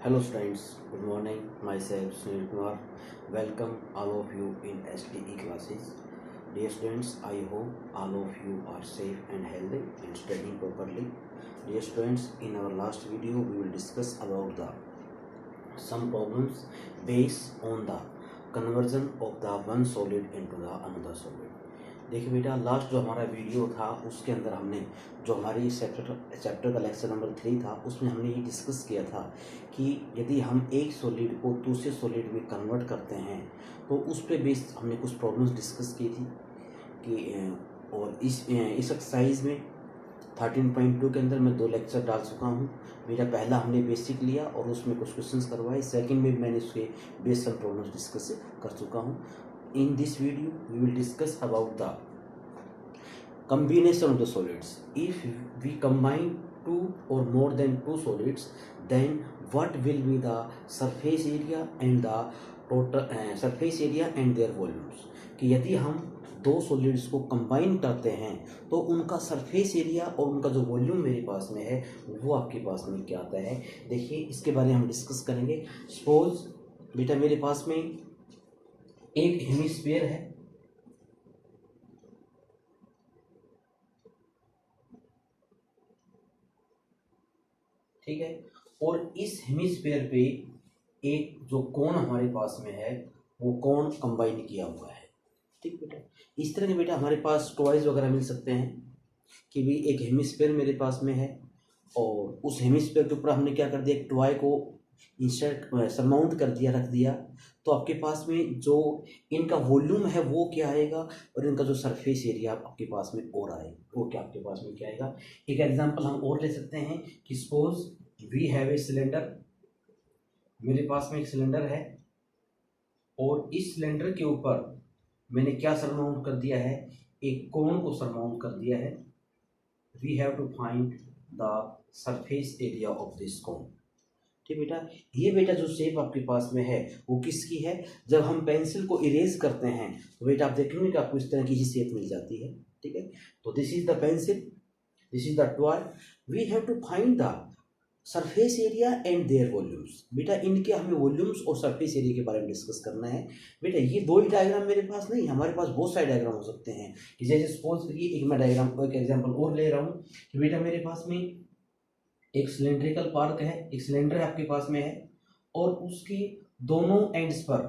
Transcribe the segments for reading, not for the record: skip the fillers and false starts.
Hello students, good morning. Myself Sunil Kumar. Welcome all of you in SDE classes. Dear students, I hope all of you are safe and healthy and studying properly. Dear students, in our last video we will discuss about the some problems based on the conversion of the one solid into the another solid. देखिए बेटा, last जो हमारा video था उसके अंदर हमने जो हमारी चैप्टर का लेक्चर नंबर 3 था उसमें हमने ये डिस्कस किया था कि यदि हम एक सॉलिड को दूसरे सॉलिड में कन्वर्ट करते हैं तो उस पे बेस हमने कुछ प्रॉब्लम्स डिस्कस की थी कि और इस एक्सरसाइज में 13.2 के अंदर मैं 2 लेक्चर डाल चुका हूँ। मेरा पहला हमने बेसिक लिया और उसमें कुछ क्वेश्चंस करवाए। सेकंड में मैंने उसके बेस सम प्रॉब्लम्स डिस्कस कर चुका हूँ। In this video, we will discuss about the combination of the solids. If we combine two or more than two solids, then what will be the surface area and the total surface area and their volumes. कि यदि हम दो solids को combine करते हैं तो उनका surface area और उनका जो वॉल्यूम मेरे पास में है वो आपके पास में क्या आता है। देखिए, इसके बारे में हम डिस्कस करेंगे। सपोज बेटा मेरे पास में एक हेमिस्फीयर है, ठीक है, और इस हेमिस्फीयर पे एक जो कोण हमारे पास में है वो कोण कंबाइन किया हुआ है। ठीक बेटा, इस तरह के बेटा हमारे पास टॉयज वगैरह मिल सकते हैं कि भी एक हेमिस्फीयर मेरे पास में है और उस हेमिस्फीयर के ऊपर हमने क्या कर दिया, एक टॉय को इंसर्ट सरमाउंट कर दिया, रख दिया, तो आपके पास में जो इनका वॉल्यूम है वो क्या आएगा और इनका जो सरफेस एरिया आपके पास में और आएगा वो क्या आपके पास में क्या आएगा। एक एग्जांपल हम और ले सकते हैं कि suppose we have a cylinder, मेरे पास में एक सिलेंडर है और इस सिलेंडर के ऊपर मैंने क्या सरमाउंट कर दिया है, एक कोण को सरमाउंट कर दिया है। We have to find the surface area of this cone. ठीक बेटा, ये बेटा जो शेप आपके पास में है वो किसकी है। जब हम पेंसिल को इरेज करते हैं तो बेटा आप देखेंगे कि आपको इस तरह की ही शेप मिल जाती है। ठीक है, तो this is the pencil, this is the toy. We have to find the surface area and their volumes. बेटा इनके हमें वॉल्यूम्स और सरफेस एरिया के बारे में डिस्कस करना है। बेटा ये दो ही डायग्राम मेरे पास नहीं, हमारे पास बहुत सारे डायग्राम हो सकते हैं कि जैसे सपोज करिए एक मैं डायग्राम एक एग्जाम्पल और ले रहा हूँ कि बेटा मेरे पास में एक सिलेंड्रिकल पार्क है, एक सिलेंडर आपके पास में है और उसके दोनों एंड्स पर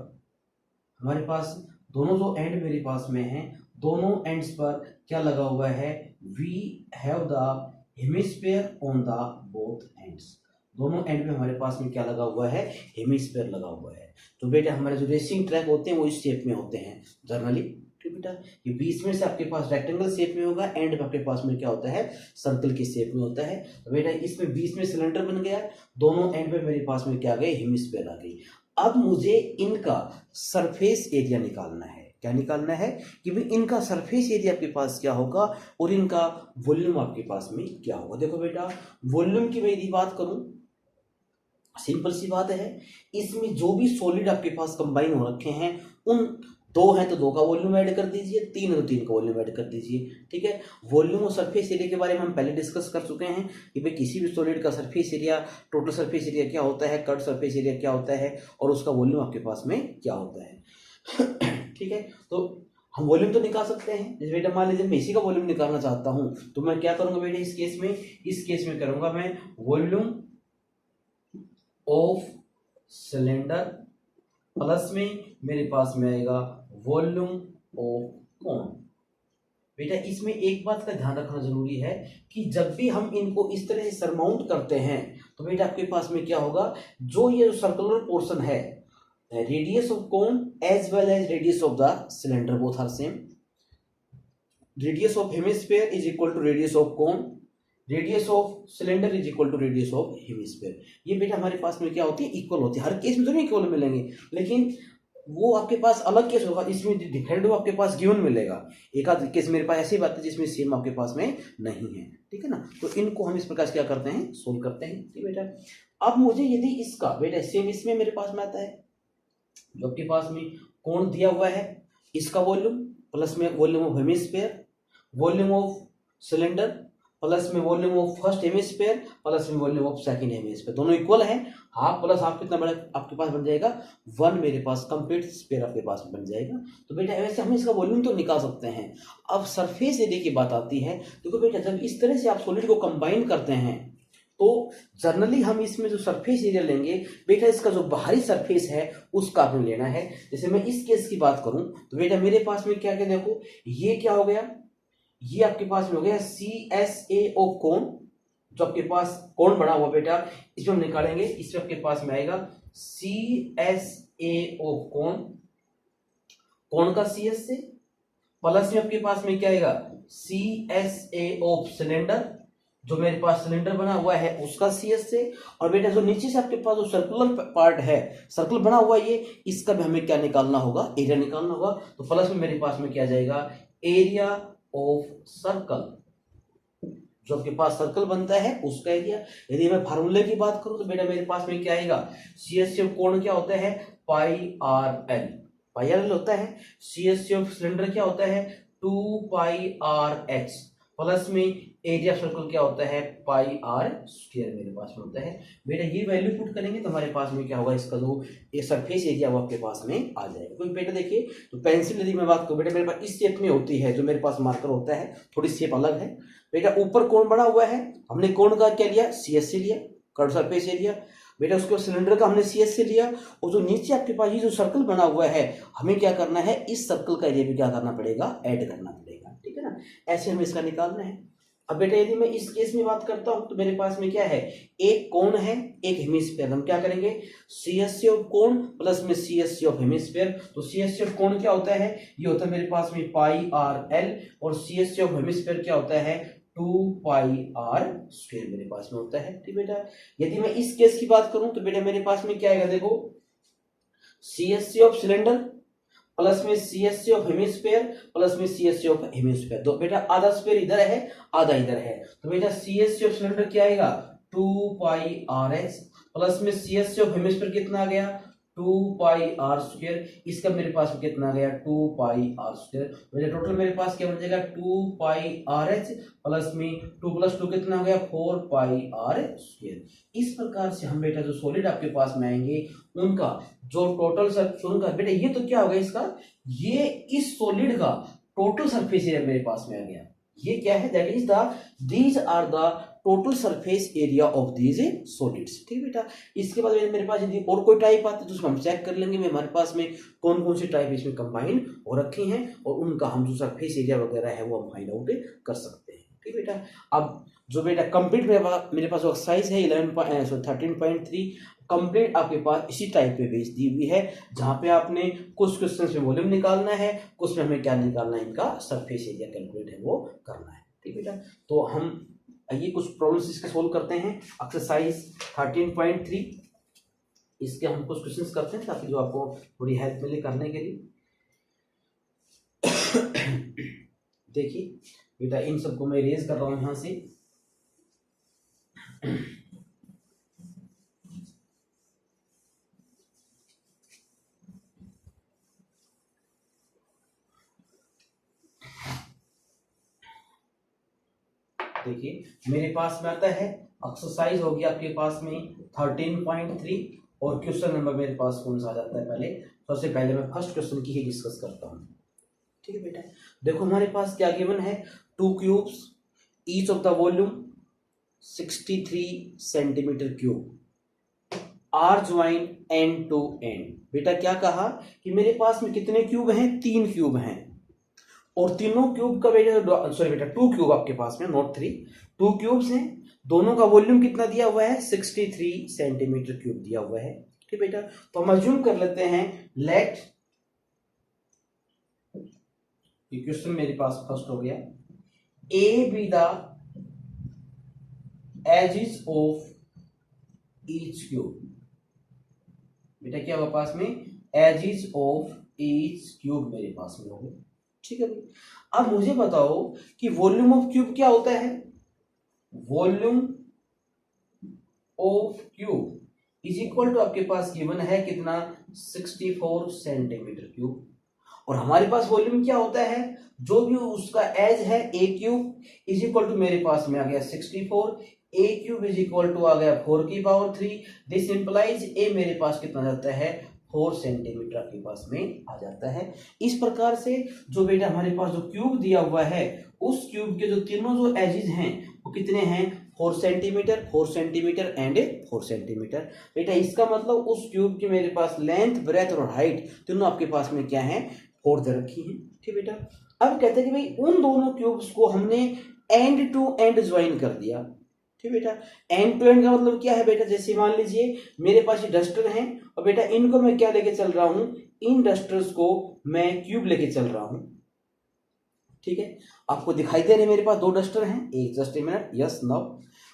हमारे पास दोनों जो एंड मेरे पास में है दोनों एंड्स पर क्या लगा हुआ है, we have the hemisphere on the both ends. दोनों एंड में हमारे पास में क्या लगा हुआ है, हेमिस्फीयर लगा हुआ है। तो बेटा हमारे जो रेसिंग ट्रैक होते हैं वो इस शेप में होते हैं जनरली। ठीक बेटा, ये बीच में से आपके पास रेक्टेंगल शेप में होगा, एंड में आपके पास में क्या होता है, सर्कल के शेप में होता है। तो बेटा इसमें बीच में सिलेंडर बन गया, दोनों एंड में मेरे पास में क्या आ गई, हेमिस्फीयर आ गई। अब मुझे इनका सरफेस एरिया निकालना है। क्या निकालना है कि भाई इनका सरफेस एरिया आपके पास क्या होगा और इनका वॉल्यूम आपके पास में क्या होगा। देखो बेटा, वॉल्यूम की मैं यदि बात करूं, सिंपल सी बात है, इसमें जो भी सॉलिड आपके पास कंबाइन हो रखे हैं उन दो हैं तो दो का वॉल्यूम ऐड कर दीजिए, तीन है तो तीन का वॉल्यूम ऐड कर दीजिए। ठीक है, वॉल्यूम और सरफेस एरिया के बारे में हम पहले डिस्कस कर चुके हैं कि भाई किसी भी सॉलिड का surface area, total surface area क्या होता है, कट सरफेस एरिया क्या होता है और उसका वॉल्यूम आपके पास में क्या होता है। ठीक है, तो हम वॉल्यूम तो निकाल सकते हैं। जैसे बेटा मान लीजिए मैं इसी का वॉल्यूम निकालना चाहता हूँ तो मैं क्या करूंगा बेटा, इस केस में करूंगा मैं वॉल्यूम ऑफ सिलेंडर प्लस में मेरे पास में आएगा वॉल्यूम ऑफ कोण। बेटा इसमें एक बात का ध्यान रखना जरूरी है कि जब भी हम इनको इस तरह से सरमाउंट करते हैं तो बेटा आपके पास में क्या होगा, जो ये सर्कुलर पोर्शन है, radius of cone as well as radius of the cylinder both are same. Radius of hemisphere is equal to radius of cone, radius of cylinder is equal to radius of hemisphere. ये बेटा हमारे पास में क्या होती है, equal होती है। हर case में तो नहीं इक्वल मिलेंगे, लेकिन वो आपके पास अलग केस होगा, इसमें डिफरेंट वो आपके पास गिवन मिलेगा। एक आध केस मेरे पास ऐसी बात है जिसमें सेम आपके पास में नहीं है। ठीक है ना, तो इनको हम इस प्रकार से क्या करते हैं, सोल्व करते हैं। ठीक बेटा, अब मुझे यदि इसका बेटा सेम इसमें मेरे पास में आता है जो आपके पास में कोण दिया हुआ है, इसका वॉल्यूम प्लस में volume of hemisphere, volume of cylinder plus में volume of first hemisphere plus में वॉल्यूम ऑफ सेकंड हेमिस्फीयर, दोनों इक्वल है। हाफ प्लस हाफ कितना बड़ा आपके पास बन जाएगा 1 मेरे पास कंप्लीट स्फीयर आपके पास बन जाएगा। तो बेटा वैसे हम इसका वॉल्यूम तो निकाल सकते हैं। अब सरफेस एरिया की बात आती है, तो बेटा जब इस तरह से आप सॉलिड को कंबाइन करते हैं तो जनरली हम इसमें जो सरफेस एरिया लेंगे बेटा, इसका जो बाहरी सरफेस है उसका आपने लेना है। जैसे मैं इस केस की बात करूं तो बेटा मेरे पास में क्या क्या देखो, ये क्या हो गया, ये आपके पास में हो गया CSAO कोण, जो आपके पास कोण बना हुआ बेटा इसमें हम निकालेंगे, इसमें आपके पास में आएगा CSAO कोण, कोण का CS से, प्लस में आपके पास में क्या आएगा CSAO सिलेंडर, जो मेरे पास सिलेंडर बना हुआ है उसका CS से, और बेटा जो नीचे से आपके पास जो सर्कुलर पार्ट है, सर्कल बना हुआ ये, इसका भी हमें क्या निकालना होगा, एरिया निकालना होगा। तो प्लस में मेरे पास में क्या जाएगा एरिया ऑफ सर्कल, जो आपके पास सर्कल बनता है उसका एरिया। यदि मैं फार्मूले की बात करूं तो बेटा मेरे पास में क्या आएगा, CSA कोण क्या होता है πRL, πRL होता है। CSA सिलेंडर क्या होता है 2πRH, प्लस में एरिया सर्कल क्या होता है πr² मेरे पास में होता है। बेटा ये वैल्यू पुट करेंगे तो हमारे पास में क्या होगा, इसका जो ये सरफेस एरिया वो आपके पास में आ जाएगा। क्योंकि बेटा देखिए, तो पेंसिल यदि मैं बात करूं बेटा मेरे पास इस शेप में होती है, जो मेरे पास मार्कर होता है थोड़ी शेप अलग है। बेटा ऊपर कोण बना हुआ है, हमने कोण का क्या लिया CS से लिया, कर्व सरफेस एरिया। बेटा उसके बाद सिलेंडर का हमने CS से लिया, और जो नीचे आपके पास ये जो सर्कल बना हुआ है हमें क्या करना है, इस सर्कल का एरिया भी क्या करना पड़ेगा, ऐड करना पड़ेगा। ठीक है ना, ऐसे हमें इसका निकालना है। अब बेटा यदि मैं इस केस में बात करता हूं तो मेरे पास में क्या है, एक कोण है एक हेमिस्फीयर, हम क्या करेंगे CSA ऑफ कोण प्लस में CSA ऑफ हेमिस्फीयर। तो CSA ऑफ कोण क्या होता है, ये होता है मेरे पास में πRL, और CSA ऑफ हेमिस्फीयर क्या होता है 2πr² मेरे पास में होता है। ठीक बेटा, यदि मैं इस केस की बात करूं तो बेटा मेरे पास में क्या आएगा, देखो CSA ऑफ सिलेंडर प्लस में CSA ऑफ हेमिस्फीयर प्लस में CSA ऑफ हेमिस्फीयर। तो बेटा आधा स्फीयर इधर है आधा इधर है, तो बेटा CSA ऑफ सिलेंडर क्या आएगा 2πRH, प्लस में CSA ऑफ हेमिस्फीयर कितना आ गया 2πr², इसका मेरे पास में कितना आ गया 2πr²। बेटा टोटल मेरे पास क्या बन जाएगा 2πRH, प्लस में 2 + 2 कितना हो गया 4πr²। इस प्रकार से हम बेटा जो सॉलिड आपके पास में आएंगे उनका जो टोटल उनका बेटा ये तो क्या होगा इसका, ये इस सॉलिड का टोटल सरफेस एरिया मेरे पास में आ गया। ये क्या है, that is these are the total surface area of these solids. ठीक बेटा, इसके बाद मेरे पास यदि और कोई टाइप आती है तो उसमें हम चेक कर लेंगे हमारे पास में कौन कौन सी टाइप इसमें कंबाइन हो रखी हैं, और उनका हम जो सरफेस एरिया वगैरह है वो हम फाइंड आउट कर सकते हैं। ठीक बेटा, अब जो बेटा कंप्लीट मेरे पास एक्सरसाइज है 13.3 कंप्लीट आपके पास इसी टाइप पे बेस दी हुई है, जहां पे आपने कुछ क्वेश्चन में वॉल्यूम निकालना है, कुछ में हमें क्या निकालना है, इनका सरफेस एरिया कैलकुलेट है वो करना है। ठीक बेटा, तो हम ये कुछ प्रॉब्लम्स इसके सोल्व करते हैं। एक्सरसाइज 13.3 इसके हम कुछ क्वेश्चंस करते हैं ताकि जो आपको थोड़ी हेल्प मिले करने के लिए। देखिए बेटा, इन सबको मैं रेज कर रहा हूं यहां से। देखिए मेरे पास में आता है एक्सरसाइज होगी आपके पास में 13.3, और क्वेश्चन नंबर मेरे पास कौन सा आ जाता है, पहले सबसे पहले मैं फर्स्ट क्वेश्चन की ही डिस्कस करता हूँ। ठीक है बेटा, देखो हमारे पास क्या गिवन है, 2 cubes each of the volume 63 centimetre cube are join end to end. बेटा क्या कहा कि मेरे पास में कितने क्यूब हैं, 3 क्यूब हैं, और तीनों क्यूब का बेटा सॉरी बेटा 2 क्यूब आपके पास में नॉट 3, 2 क्यूब्स हैं, दोनों का वॉल्यूम कितना दिया हुआ है 63 सेंटीमीटर क्यूब दिया हुआ है। ठीक बेटा, तो हम अज्यूम कर लेते हैं लेट, क्वेश्चन मेरे पास फर्स्ट हो गया, A B the edges of each cube. बेटा क्या होगा पास में, एजेस ऑफ ईच क्यूब मेरे पास में होगा। ठीक है, अब मुझे बताओ कि वॉल्यूम ऑफ क्यूब क्या होता है, volume of cube is equal to आपके पास गिवन है कितना 64 सेंटीमीटर क्यूब, और हमारे पास वॉल्यूम क्या होता है, जो भी उसका एज है ए क्यूब इज इक्वल टू मेरे पास में आ गया 64, ए क्यूब इज इक्वल टू आ गया 4 की पावर 3। दिस इंप्लाइज ए मेरे पास कितना जाता है 4 सेंटीमीटर आपके पास में आ जाता है। इस प्रकार से जो बेटा हमारे पास जो क्यूब दिया हुआ है उस क्यूब के जो तीनों जो एजेस हैं वो कितने हैं 4 सेंटीमीटर, 4 सेंटीमीटर एंड 4 सेंटीमीटर। बेटा इसका मतलब उस क्यूब की मेरे पास लेंथ, ब्रेथ और हाइट तीनों आपके पास में क्या है 4 दे रखी है। ठीक बेटा, अब कहते हैं कि भाई उन दोनों क्यूब्स को हमने एंड टू एंड ज्वाइन कर दिया। ठीक बेटा, एंड टू एंड का मतलब क्या है बेटा, जैसे मान लीजिए मेरे पास ये डस्टर हैं और बेटा इनको मैं क्या लेके चल रहा हूं, इन डस्टर्स को मैं क्यूब लेके चल रहा हूं। ठीक है, आपको दिखाई दे रहे मेरे पास 2 डस्टर हैं, एक just a minute, yes now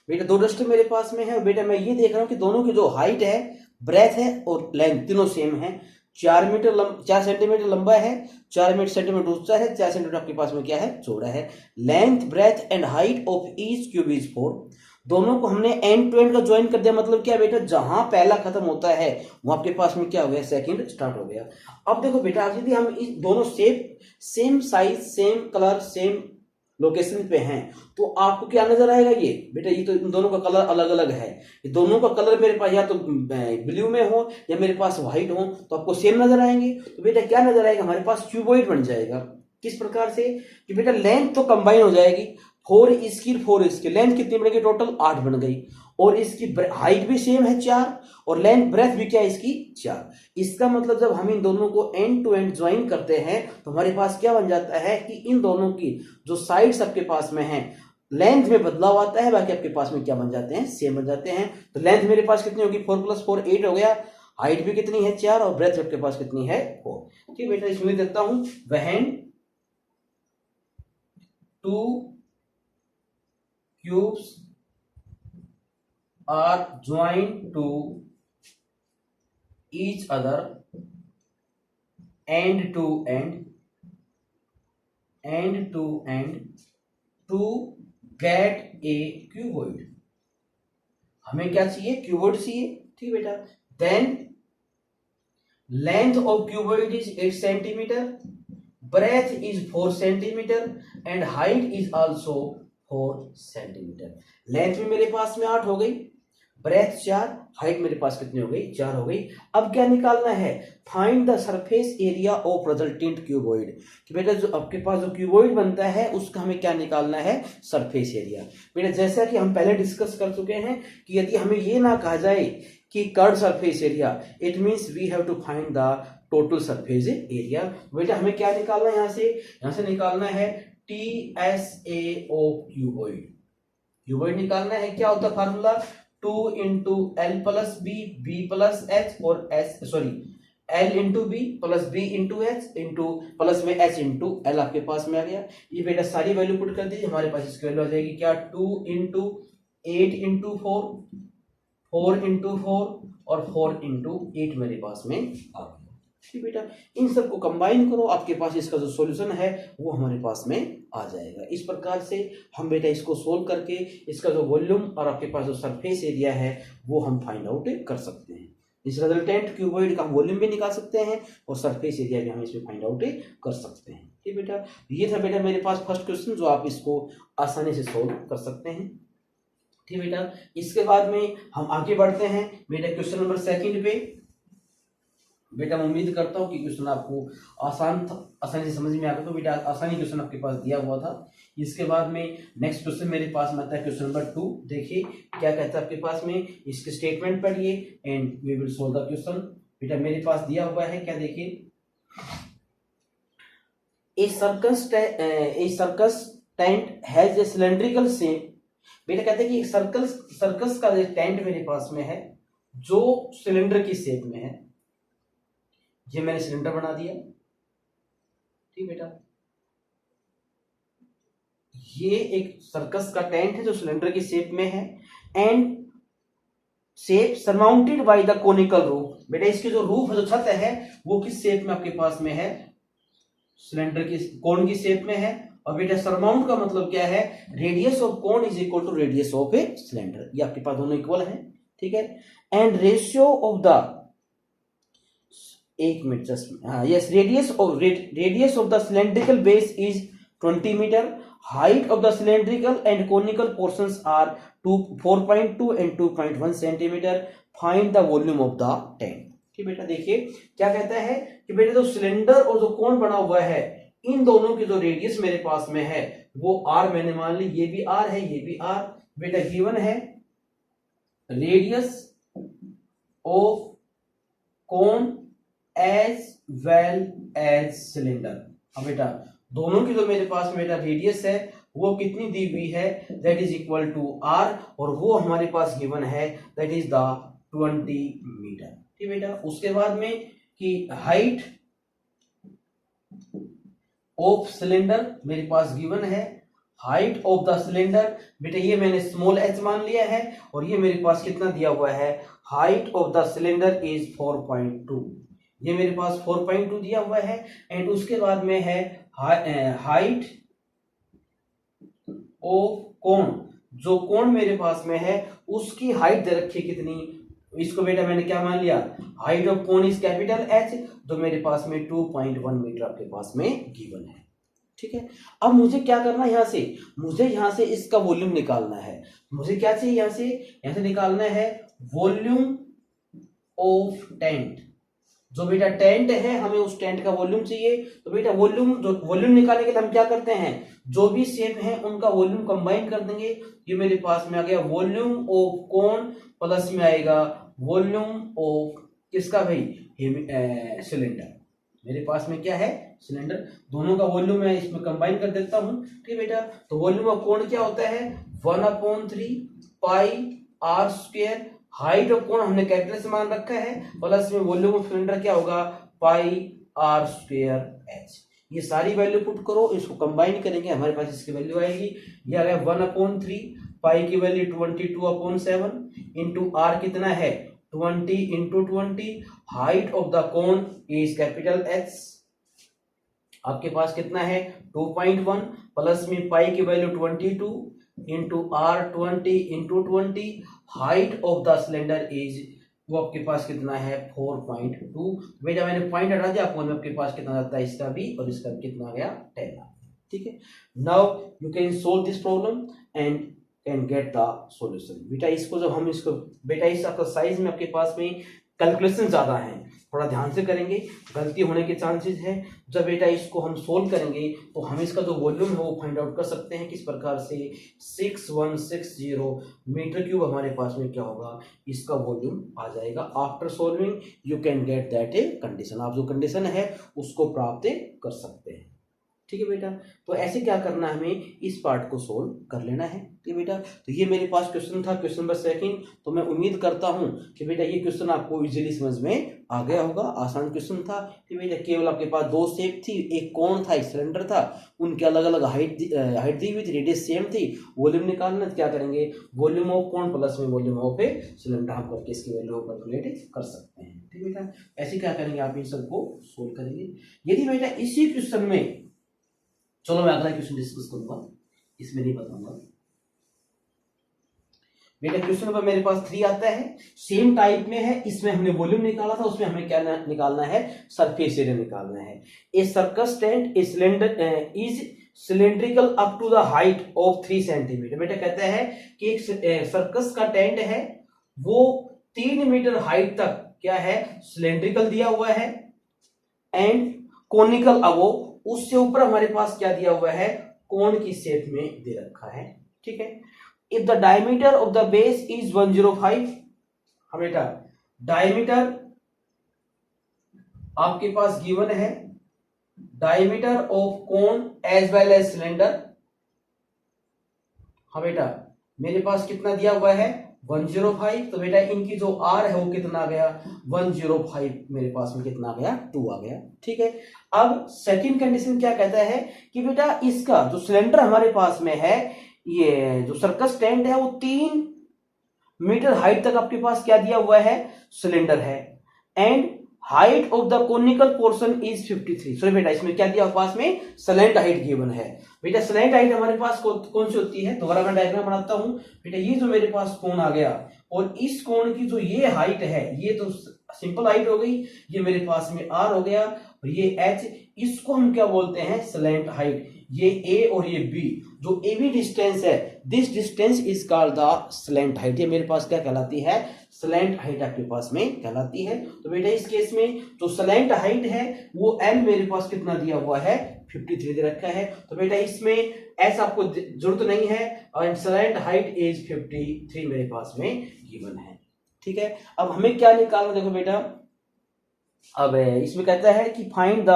बेटा 2 डस्टर मेरे पास में है और बेटा मैं ये देख रहा हूं कि दोनों की जो हाइट है, ब्रेथ है और लेंथ तीनों सेम है। 4 सेंटीमीटर लंबा है, 4 सेंटीमीटर ऊंचा है, 4 सेंटीमीटर आपके पास में क्या है चौड़ा है। Length, breadth and height of each cube is 4। दोनों को हमने एंड टू एंड का ज्वाइन कर दिया, मतलब क्या बेटा जहां पहला खत्म होता है वो आपके पास में क्या हो गया सेकंड स्टार्ट हो गया। अब देखो बेटा यदि हम इस दोनों same size, same colour, same location पे हैं तो आपको क्या नजर आएगा, ये बेटा ये तो इन दोनों का कलर अलग अलग है, ये दोनों का कलर मेरे पास या तो ब्लू में हो या मेरे पास व्हाइट हो तो आपको सेम नजर आएंगे। तो बेटा क्या नजर आएगा, हमारे पास क्यूबॉइड बन जाएगा। किस प्रकार से कि बेटा लेंथ तो कंबाइन हो जाएगी, 4 इसकी 4 इसकी, लेंथ कितनी बनेगी टोटल 8 बन गई, और इसकी हाइट भी सेम है 4 और लेंथ ब्रेथ भी क्या है इसकी 4। इसका मतलब जब हम इन दोनों को एंड टू एंड ज्वाइन करते हैं तो हमारे पास क्या बन जाता है कि इन दोनों की जो साइड्स आपके पास में है लेंथ में बदलाव आता है, बाकी आपके पास में क्या बन जाते हैं सेम बन जाते हैं। तो लेंथ मेरे पास कितनी होगी 4 + 4 8 हो गया, हाइट भी कितनी है 4 और ब्रेथ आपके पास कितनी है 4। ठीक बेटा, इसमें देखता हूं when 2 cubes are joined to each other end to end to get a cuboid। हमें क्या चाहिए क्यूबॉइड चाहिए। ठीक बेटा, then length of cuboid is 8 centimetre, breadth is 4 centimetre and height is also 4 centimetre. Length में मेरे पास में 8 हो गई, ब्रेथ 4, हाइट मेरे पास कितनी हो गई 4 हो गई। अब क्या निकालना है, find the surface area of resultant cuboid. कि बेटा जो आपके पास जो क्यूबॉइड बनता है उसका हमें क्या निकालना है सरफेस एरिया। बेटा जैसा कि हम पहले डिस्कस कर चुके हैं कि यदि हमें ये ना कहा जाए कि curve surface area, it means we have to find the total surface area. बेटा हमें क्या निकालना है, यहां से निकालना है TSA ऑफ क्यूबॉइड। क्यूबॉइड निकालना है, क्या होता है formula 2 × L + B, B + H और L × B + B × H plus में H × L आपके पास में आ गया। ये बेटा सारी वैल्यू पुट कर दीजिए, हमारे पास इसकी वैल्यू आ जाएगी क्या 2 × 8 × 4, 4 × 4 और 4 × 8 मेरे पास में आ गया। ठीक बेटा, इन सबको कंबाइन करो, आपके पास इसका जो सॉल्यूशन है वो हमारे पास में आ जाएगा। इस प्रकार से हम बेटा इसको सोल्व करके इसका जो वॉल्यूम और आपके पास जो सरफेस एरिया है वो हम फाइंड आउट कर सकते हैं। इस रिजल्टेंट क्यूबॉइड का हम वॉल्यूम भी निकाल सकते हैं और सरफेस एरिया भी हम इसमें फाइंड आउट कर सकते हैं। ठीक बेटा, ये था बेटा मेरे पास फर्स्ट क्वेश्चन जो आप इसको आसानी से सोल्व कर सकते हैं। ठीक बेटा, इसके बाद में हम आगे बढ़ते हैं बेटा क्वेश्चन नंबर 2 पे। बेटा मैं उम्मीद करता हूँ कि क्वेश्चन आपको आसानी से समझ में आ गया। तो बेटा आसानी क्वेश्चन आपके पास दिया हुआ था। इसके बाद में नेक्स्ट क्वेश्चन मेरे पास में आता है क्वेश्चन नंबर 2। देखिए क्या कहता है आपके पास में, इसके स्टेटमेंट पढ़िए and we will solve the question. बेटा मेरे पास दिया हुआ है क्या, देखिए a circus tent has a cylindrical shape. बेटा कहते हैं कि एक सर्कस का टेंट मेरे पास में है जो सिलेंडर की शेप में है। ये मैंने सिलेंडर बना दिया। ठीक बेटा, ये एक सर्कस का टेंट है जो सिलेंडर की शेप में है and shape surmounted by the conical roof. बेटा इसकी जो रूफ है, जो छत है वो किस शेप में आपके पास में है, सिलेंडर की कोन की शेप में है। और बेटा सरमाउंट का मतलब क्या है, radius of cone is equal to radius of a cylinder. ये आपके पास दोनों इक्वल है। ठीक है, एंड रेशियो ऑफ द, एक मिनट जस्ट, हाँ yes, radius of the cylindrical base is 20 metre height of the cylindrical and conical portions are 4.2 and 2.1 centimetre, find the volume of the tent. कि बेटा देखिए क्या कहता है कि बेटा जो सिलेंडर और जो कोन बना हुआ है इन दोनों की जो रेडियस मेरे पास में है वो आर, मैंने मान ली ये भी आर है ये भी आर। बेटा गिवन है radius of cone as well as cylinder. अब बेटा दोनों की जो मेरे पास बेटा रेडियस है वो कितनी दी हुई है, that is equal to R, और वो हमारे पास गिवन है दैट इज द 20 मीटर। ठीक बेटा, उसके बाद में कि हाइट ऑफ सिलेंडर मेरे पास गिवन है, हाइट ऑफ द सिलेंडर बेटा ये मैंने स्मॉल h मान लिया है, और ये मेरे पास कितना दिया हुआ है, height of the cylinder is 4.2, ये मेरे पास 4.2 दिया हुआ है। एंड उसके बाद में है हाइट ऑफ कोन, जो कोन मेरे पास में है उसकी हाइट दे रखी है कितनी, इसको बेटा मैंने क्या मान लिया, height of cone is capital H, जो मेरे पास में 2.1 मीटर आपके पास में गिवन है। ठीक है, अब मुझे क्या करना है, मुझे यहाँ से इसका वॉल्यूम निकालना है। मुझे क्या चाहिए, यहाँ से निकालना है वॉल्यूम ऑफ टेंट। जो बेटा टेंट है हमें उस टेंट का वॉल्यूम चाहिए। तो बेटा वॉल्यूम निकालने के लिए हम क्या करते हैं, जो भी शेप है उनका वॉल्यूम कंबाइन कर देंगे। ये मेरे पास में आ गया वॉल्यूम ऑफ कोन प्लस में आएगा वॉल्यूम ऑफ किसका भाई, सिलेंडर। मेरे पास में क्या है, सिलेंडर, दोनों का वॉल्यूम मैं इसमें कंबाइन कर देता हूं। ठीक बेटा, तो वॉल्यूम ऑफ कोन क्या होता है, 1/3 pi R square, height of cone हमने कैपिटल से मान रखा है, प्लस में वॉल्यूम ऑफ सिलेंडर क्या होगा, पाई आर स्क्वायर एच। ये सारी वैल्यू पुट करो, इसको कंबाइन करेंगे हमारे पास इसकी वैल्यू आएगी, ये आ गया 1/3, पाई की वैल्यू 22/7 इंटू आर कितना है 20 into 20, height of the cone is capital H, आपके पास कितना है 2.1, प्लस में पाई की value 22 into R 20 into 20, height of the cylinder is वो आपके पास कितना है 4.2। बेटा मैंने पॉइंट हटा दिया, आपको आपके पास कितना आता है, इसका भी और इसका भी कितना आ गया 10। ठीक है, now you can solve this problem and can get the solution. बेटा इसको जब हम इसको बेटा इस एक्सरसाइज में आपके पास में कैलकुलेशन ज्यादा है, थोड़ा ध्यान से करेंगे, गलती होने के चांसेस है। जब बेटा इसको हम सोल्व करेंगे तो हम इसका जो वॉल्यूम है वो फाइंड आउट कर सकते हैं किस प्रकार से, 6160 मीटर क्यूब हमारे पास में क्या होगा, इसका वॉल्यूम आ जाएगा। After solving you can get that a condition, आप जो कंडीशन है उसको प्राप्त कर सकते हैं। ठीक है बेटा, तो ऐसे क्या करना है, हमें इस पार्ट को सोल्व कर लेना है। ठीक है बेटा, तो ये मेरे पास क्वेश्चन था, क्वेश्चन नंबर 2। तो मैं उम्मीद करता हूं कि बेटा ये क्वेश्चन आपको इजीली समझ में आ गया होगा, आसान क्वेश्चन था। ठीक है बेटा, केवल आपके पास दो शेप थी, एक कोन था एक सिलेंडर था, उनके अलग अलग हाइट दी हुई थी, रेडियस सेम थी। वॉल्यूम निकालना क्या करेंगे, वॉल्यूम ऑफ कोन प्लस में वॉल्यूम ऑफ ए सिलेंडर हम करके इसकी वैल्यू कैलकुलेट कर सकते हैं। ठीक है बेटा, ऐसे क्या करेंगे, आप इन सबको सोल्व करेंगे। यदि बेटा इसी क्वेश्चन में, चलो मैं अगला क्वेश्चन डिस्कस करूंगा, इसमें नहीं बताऊंगा। बेटा क्वेश्चन नंबर मेरे पास 3 आता है, सेम टाइप में है, इसमें हमने वॉल्यूम निकाला था, उसमें हमें क्या निकालना है, सरफेस एरिया निकालना है। A circus tent a cylinder is cylindrical up to the height of 3 centimetre. बेटा कहता है कि एक सर्कस का टेंट है वो 3 मीटर हाइट तक क्या है, सिलेंड्रिकल दिया हुआ है एंड कोनिकल अबोव, उससे ऊपर हमारे पास क्या दिया हुआ है, कोन की शेप में दे रखा है। ठीक है, if the diameter of the base is 105, हाँ बेटा डायमीटर आपके पास गिवन है, diameter of cone as well as cylinder, हाँ बेटा मेरे पास कितना दिया हुआ है 105। तो बेटा इनकी जो आर है वो कितना आ गया 105, मेरे पास में कितना आ गया 2 आ गया। ठीक है, अब सेकंड कंडीशन क्या कहता है कि बेटा इसका जो सिलेंडर हमारे पास में है, ये जो सर्कस टेंट है वो 3 मीटर हाइट तक आपके पास क्या दिया हुआ है, सिलेंडर है, and height of the conical portion is 53। Sorry बेटा इसमें क्या दिया पास में, स्लैंट हाइट गिवन है। बेटा स्लैंट हाइट हमारे पास कौन सी होती है, दोबारा मैं डायग्राम बनाता हूं। बेटा ये जो मेरे पास कोण आ गया और इस कोण की जो ये हाइट है, ये तो सिंपल हाइट हो गई, ये मेरे पास में आर हो गया और ये एच, इसको हम क्या बोलते हैं, स्लैंट हाइट। ये ए और ये बी, जो ए बी डिस्टेंस है, this distance is called the slant height. ये मेरे पास क्या कहलाती है? स्लैंट हाइट आपके पास में कहलाती है। तो बेटा इस केस में जो स्लैंट हाइट है वो एल मेरे पास कितना दिया हुआ है? 53 दे रखा है। तो बेटा इसमें एस आपको जरूरत नहीं है और स्लैंट हाइट इज 53 मेरे पास में गिवन है। ठीक है, अब हमें क्या निकालना, देखो बेटा अब इसमें कहता है कि find the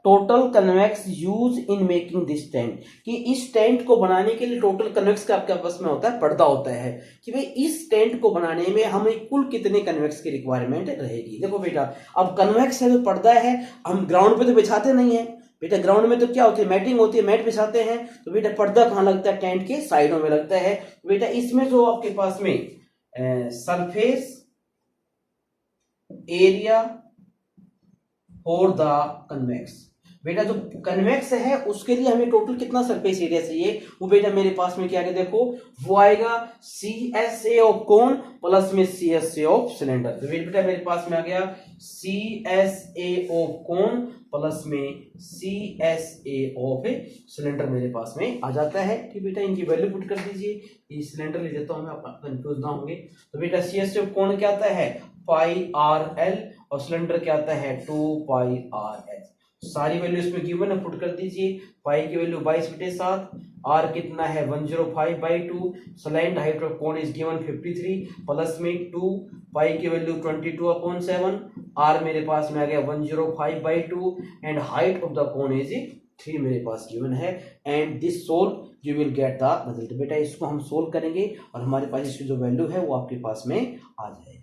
total convex use in making this tent, कि इस टेंट को बनाने के लिए टोटल कन्वेक्स का आपके पास में होता है, पर्दा होता है, कि भाई इस टेंट को बनाने में हमें कुल कितने कन्वेक्स की रिक्वायरमेंट रहेगी। देखो बेटा अब कन्वेक्स है, जो पर्दा है, हम ग्राउंड पे तो बिछाते नहीं है बेटा, ग्राउंड में तो क्या होती है? मैटिंग होती है, मैट बिछाते हैं। तो बेटा पर्दा कहाँ लगता है? टेंट के साइडों में लगता है। बेटा इसमें जो आपके पास में surface area for the convex, बेटा जो कन्वेक्स है उसके लिए हमें टोटल कितना सरफेस एरिया चाहिए, वो बेटा मेरे पास में क्या है, देखो वो आएगा CSA ऑफ कोन प्लस में CSA ऑफ सिलेंडर। तो बेटा मेरे पास में आ गया CSA ऑफ कोन प्लस में CSA ऑफ सिलेंडर मेरे पास में आ जाता है। ठीक बेटा, इनकी वैल्यू पुट कर दीजिए, ये सिलेंडर ले देता हूं मैं, आप कंफ्यूज ना होंगे। तो बेटा CSA ऑफ कोन क्या आता है? πRL और सिलेंडर क्या आता है? 2πRL। सारी वैल्यू इसमें गिवन है, पुट कर दीजिए। पाई की वैल्यू 22/7, आर कितना है? 105/2, slant height of cone is given 53 plus में 2, पाई की वैल्यू 22/7, आर मेरे पास में आ गया 105/2 and height of the cone is 3 मेरे पास गिवन है। And this solve you will get the result. बेटा इसको हम सोल्व करेंगे और हमारे पास इसकी जो वैल्यू है वो आपके पास में आ जाएगी।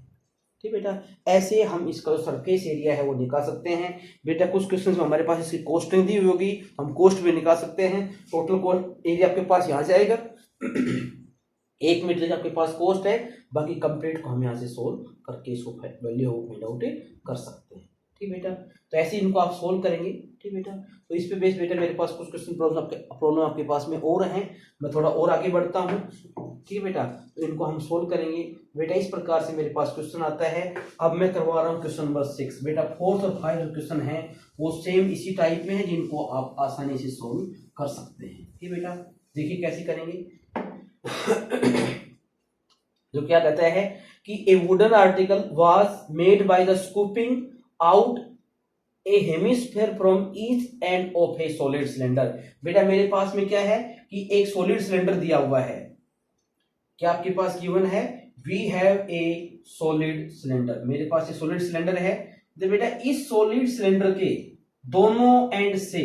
ठीक बेटा, ऐसे हम इसका जो सरफेस एरिया है वो निकाल सकते हैं। बेटा कुछ क्वेश्चंस में हमारे पास इसकी कोस्टिंग दी हुई होगी, हम कोस्ट भी निकाल सकते हैं। टोटल कोस्ट एरिया आपके पास यहाँ से आएगा 1 मीटर का आपके पास कोस्ट है, बाकी कंप्लीट को हम यहाँ से सोल्व करके इसको वैल्यू फाइंड आउट कर सकते हैं। ठीक बेटा, तो ऐसे इनको आप सोल्व करेंगे। ठीक बेटा, तो इस पे बेस बेटा मेरे पास कुछ क्वेश्चन प्रॉब्लम आपके पास में और हैं, मैं थोड़ा और आगे बढ़ता हूँ। ठीक बेटा, तो इनको हम सोल्व करेंगे। बेटा इस प्रकार से मेरे पास क्वेश्चन आता है। अब मैं करवा रहा हूँ क्वेश्चन नंबर 6। बेटा 4th और 5 जो क्वेश्चन है वो सेम इसी टाइप में है, जिनको आप आसानी से सोल्व कर सकते हैं। ठीक बेटा, देखिए कैसे करेंगे। जो क्या कहता है कि ए wooden article was made by the scooping out A hemisphere from each end of A solid cylinder. बेटा मेरे पास में क्या है कि एक सॉलिड सिलेंडर दिया हुआ है, क्या आपके पास गिवन है? We have a solid cylinder, मेरे पास ये सॉलिड सिलेंडर है। तो बेटा इस सॉलिड सिलेंडर के दोनों एंड से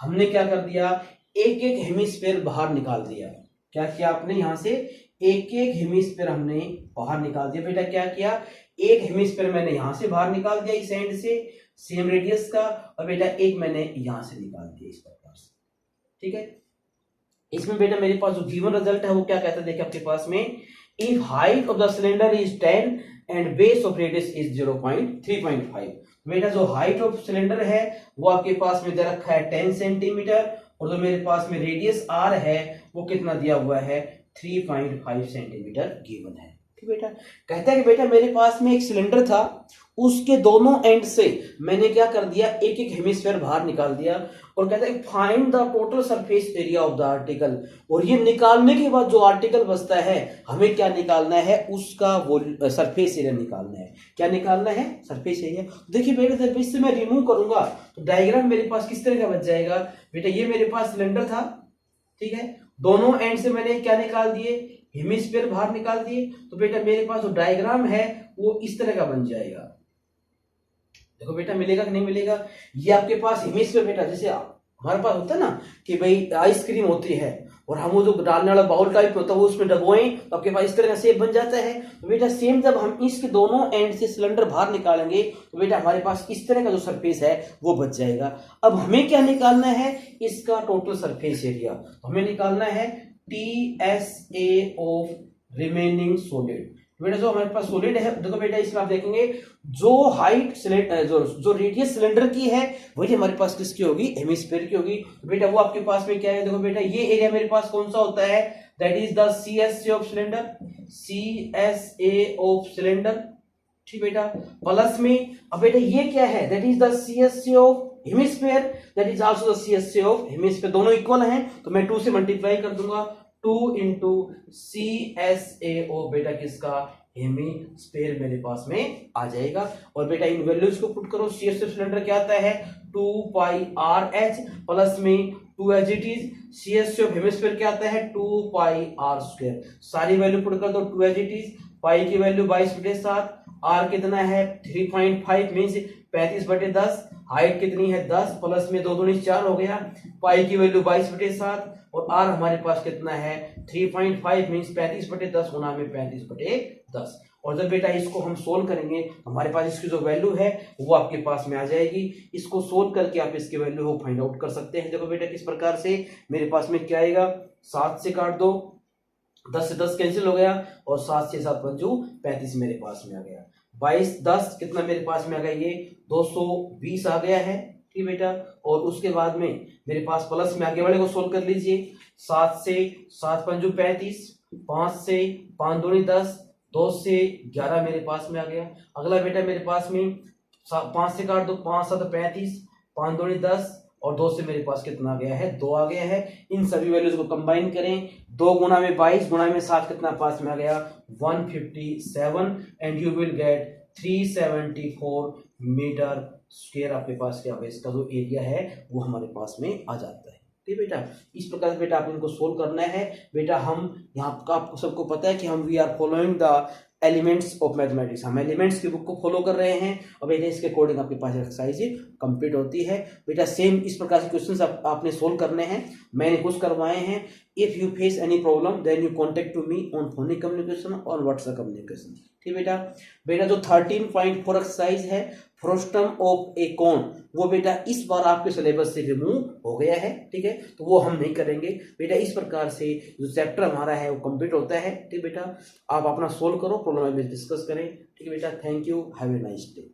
हमने क्या कर दिया? एक एक हेमिस्फीयर बाहर निकाल दिया। क्या किया आपने? यहां से एक एक हेमिस्फीयर हमने बाहर निकाल दिया। बेटा क्या किया? एक हेमिस्फीयर मैंने यहां से बाहर निकाल दिया इस एंड से सेम रेडियस का, और बेटा एक मैंने यहां से निकाल दिया इस प्रकार से। ठीक है, इसमें बेटा मेरे पास जो गिवन रिजल्ट है वो क्या कहता है? देखिए आपके पास में, if height of the cylinder is 10 and base of radius is 0.3.5। बेटा जो हाइट ऑफ सिलेंडर है वो आपके पास में दे रखा है 10 सेंटीमीटर, और जो मेरे पास में रेडियस आर है वो कितना दिया हुआ है? 3.5 सेंटीमीटर गिवन है। ठीक बेटा, कहता है कि बेटा मेरे पास में एक सिलेंडर था, उसके दोनों एंड से मैंने क्या कर दिया? एक एक हेमिस्फीयर बाहर निकाल दिया, और कहता है find the total surface area of the article. और ये निकालने के बाद जो आर्टिकल बचता है हमें क्या निकालना है? उसका वो सरफेस एरिया निकालना है। क्या निकालना है? Surface area. देखिए बेटा जब इससे मैं रिमूव करूंगा तो डायग्राम मेरे पास किस तरह का बच जाएगा? बेटा ये मेरे पास सिलेंडर था, ठीक है, दोनों एंड से मैंने क्या निकाल दिए? हेमिस्फीयर बाहर निकाल दिए। तो बेटा मेरे पास जो डायग्राम है वो इस तरह का बन जाएगा। देखो बेटा मिलेगा कि नहीं मिलेगा? ये आपके पास हेमिस्फीयर बेटा जैसे हमारे पास होता है ना कि भाई आइसक्रीम होती है और हम वो जो डालने वाला बाउल टाइप होता है वो उसमें डबोएं तो आपके पास इस तरह का शेप बन जाता है। तो बेटा सेम जब हम इसके दोनों एंड से सिलेंडर बाहर निकालेंगे तो बेटा हमारे पास इस तरह का जो सरफेस है वो बच जाएगा। अब हमें क्या निकालना है? इसका टोटल सरफेस एरिया। तो हमें निकालना है TSA ऑफ रिमेनिंग सॉलिड। बेटा जो हमारे पास सॉलिड है, देखो बेटा इसमें आप देखेंगे जो हाइट जो रेडियस सिलेंडर की है वही हमारे पास किसकी होगी? हेमिस्फीयर की होगी। बेटा वो आपके पास में क्या है? देखो बेटा ये एरिया मेरे पास कौन सा होता है? That is the CSA of cylinder, CSA of cylinder. ठीक बेटा, प्लस में अब बेटा ये क्या है? That is the CSA of hemisphere that is also the CSA of hemisphere, दोनों इक्वल हैं तो मैं 2 से मल्टीप्लाई कर दूंगा, 2 इंटू CSAO बेटा किसका, हेमिस्फीयर मेरे पास में आ जाएगा। और बेटा इन वैल्यूज को पुट करो, CSA सिलेंडर क्या आता है 2 पाई RH प्लस में 2 as it is, CSA of hemisphere क्या आता है 2 पाई R², सारी वैल्यू पुट कर दो, 2 एज इट इज, पाई की वैल्यू 22/7, आर कितना है 3.5 मीन्स 35/10, हाइट कितनी है 10 प्लस में 2 दूनी 4 हो गया, पाई की वैल्यू 22/7 और आर हमारे पास कितना है 3.5 मीन्स 35/10 गुना में 35/10। और जब बेटा इसको हम सोल्व करेंगे हमारे पास इसकी जो वैल्यू है वो आपके पास में आ जाएगी। इसको सोल्व करके आप इसकी वैल्यू को फाइंड आउट कर सकते हैं। देखो बेटा किस प्रकार से मेरे पास में क्या आएगा, 7 से काट दो, 10 से 10 कैंसिल हो गया और 7 से 7 पंजू 35 मेरे पास में आ गया, 22 10 कितना मेरे पास में आ गया, ये 220 आ गया है। ठीक बेटा, और उसके बाद में मेरे पास प्लस में आगे वाले को सोल्व कर लीजिए, 7 से 7 पंजू 35, 5 से 5 दूनी 10, 2 से 11 मेरे पास में आ गया। अगला बेटा मेरे पास में 5 से काट दो, 5 7 35, 5 दूनी 10 और 2 से मेरे पास कितना आ गया है 2 आ गया है। इन सभी वैल्यूज को कंबाइन करें, 2 गुना में 22 गुना में 7 कितना पास में आ गया 157 and you will get 374 metre square आपके पास क्या होगा, इसका जो एरिया है वो हमारे पास में आ जाता है। ठीक बेटा, इस प्रकार से बेटा आप इनको सोल्व करना है। बेटा हम यहाँ का आपको सबको पता है कि हम we are following the elements of mathematics, हम एलिमेंट्स की बुक को फॉलो कर रहे हैं और बेटा इसके अकॉर्डिंग आपके पास एक्सरसाइज कंप्लीट होती है। बेटा सेम इस प्रकार से क्वेश्चंस आपने सोल्व करने हैं, मैंने कुछ करवाए हैं। If you face any problem then you contact to me on phonic communication और व्हाट्सएप कम्युनिकेशन। ठीक बेटा, बेटा जो 13.4 एक्सरसाइज है फ्रोस्टम ऑफ ए कोन, वो बेटा इस बार आपके सिलेबस से रिमूव हो गया है। ठीक है, तो वो हम नहीं करेंगे बेटा। इस प्रकार से जो चैप्टर हमारा है वो कंप्लीट होता है। ठीक बेटा, आप अपना सोल्व करो, प्रॉब्लम में डिस्कस करें। ठीक है बेटा, thank you, have a nice day.